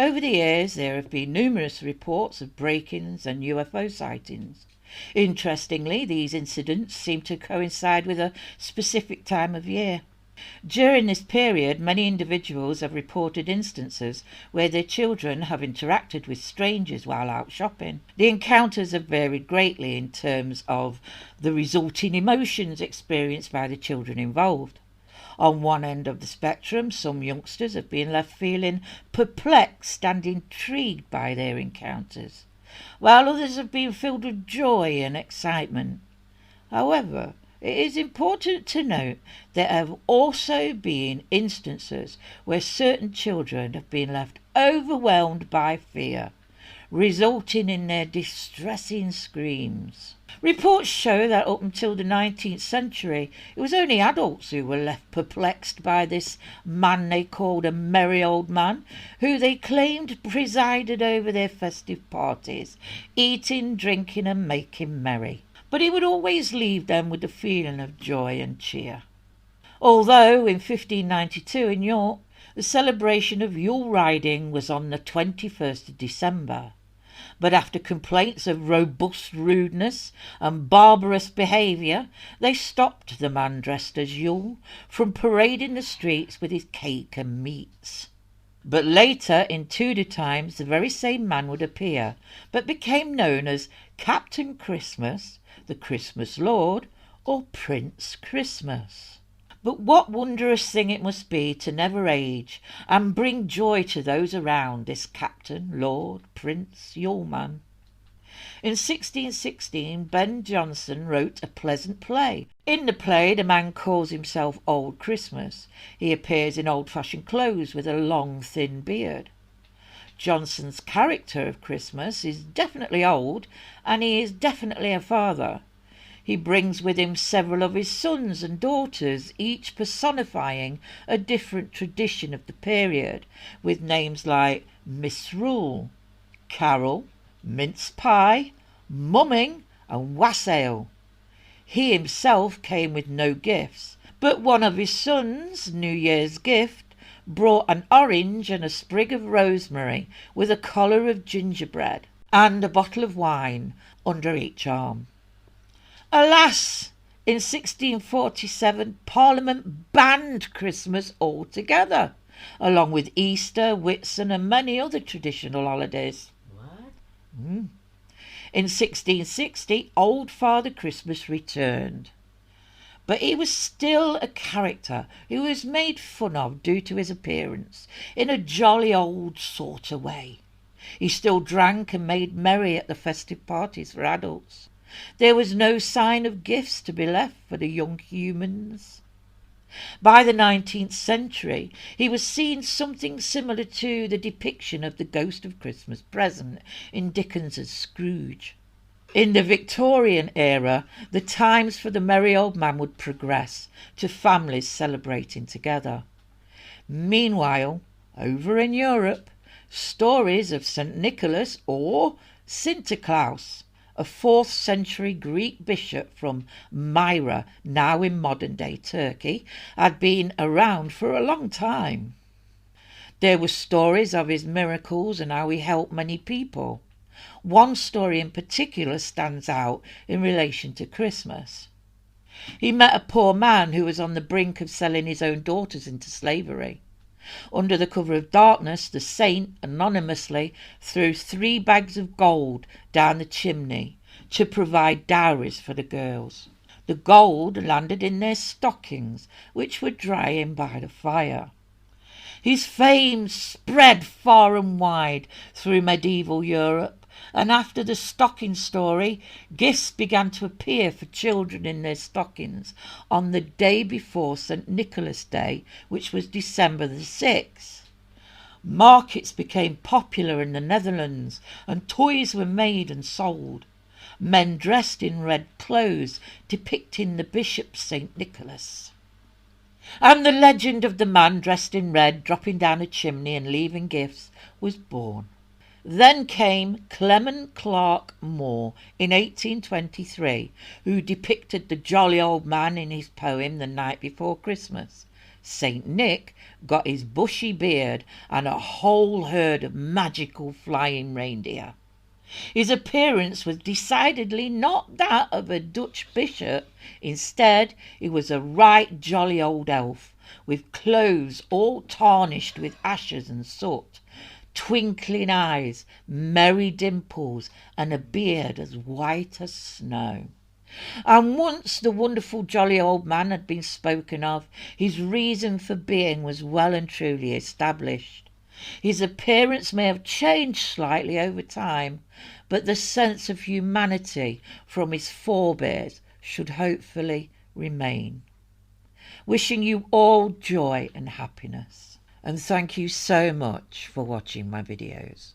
Over the years there have been numerous reports of break-ins and UFO sightings. Interestingly, these incidents seem to coincide with a specific time of year. During this period, many individuals have reported instances where their children have interacted with strangers while out shopping. The encounters have varied greatly in terms of the resulting emotions experienced by the children involved. On one end of the spectrum, some youngsters have been left feeling perplexed and intrigued by their encounters, while others have been filled with joy and excitement. However, it is important to note there have also been instances where certain children have been left overwhelmed by fear, resulting in their distressing screams. Reports show that up until the 19th century, it was only adults who were left perplexed by this man they called a merry old man, who they claimed presided over their festive parties, eating, drinking and making merry. But he would always leave them with a feeling of joy and cheer. Although in 1592 in York, the celebration of Yule riding was on the 21st of December, but after complaints of robust rudeness and barbarous behaviour, they stopped the man dressed as Yule from parading the streets with his cake and meats. But later, in Tudor times, the very same man would appear, but became known as Captain Christmas, the Christmas Lord, or Prince Christmas. But what wondrous thing it must be to never age and bring joy to those around, this Captain, Lord, Prince, Yuleman. In 1616, Ben Jonson wrote a pleasant play. In the play, the man calls himself Old Christmas. He appears in old-fashioned clothes with a long, thin beard. Jonson's character of Christmas is definitely old, and he is definitely a father. He brings with him several of his sons and daughters, each personifying a different tradition of the period, with names like Misrule, Carol, Mince Pie, Mumming and Wassail. He himself came with no gifts, but one of his sons, New Year's gift, brought an orange and a sprig of rosemary with a collar of gingerbread and a bottle of wine under each arm. Alas! In 1647, Parliament banned Christmas altogether, along with Easter, Whitsun and many other traditional holidays. What? In 1660, Old Father Christmas returned. But he was still a character who was made fun of due to his appearance, in a jolly old sort of way. He still drank and made merry at the festive parties for adults. There was no sign of gifts to be left for the young humans. By the 19th century, he was seen something similar to the depiction of the ghost of Christmas present in Dickens's Scrooge. In the Victorian era, the times for the merry old man would progress to families celebrating together. Meanwhile, over in Europe, stories of St. Nicholas or Sinterklaas, a 4th century Greek bishop from Myra, now in modern-day Turkey, had been around for a long time. There were stories of his miracles and how he helped many people. One story in particular stands out in relation to Christmas. He met a poor man who was on the brink of selling his own daughters into slavery. Under the cover of darkness, the saint anonymously threw 3 bags of gold down the chimney to provide dowries for the girls. The gold landed in their stockings, which were drying by the fire. His fame spread far and wide through medieval Europe, and after the stocking story, gifts began to appear for children in their stockings on the day before St. Nicholas Day, which was December the 6th. Markets became popular in the Netherlands, and toys were made and sold. Men dressed in red clothes depicting the bishop St. Nicholas. And the legend of the man dressed in red dropping down a chimney and leaving gifts was born. Then came Clement Clarke Moore in 1823, who depicted the jolly old man in his poem The Night Before Christmas. Saint Nick got his bushy beard and a whole herd of magical flying reindeer. His appearance was decidedly not that of a Dutch bishop. Instead, he was a right jolly old elf, with clothes all tarnished with ashes and soot, twinkling eyes, merry dimples, and a beard as white as snow. And once the wonderful jolly old man had been spoken of, his reason for being was well and truly established. His appearance may have changed slightly over time, but the sense of humanity from his forebears should hopefully remain. Wishing you all joy and happiness, and thank you so much for watching my videos.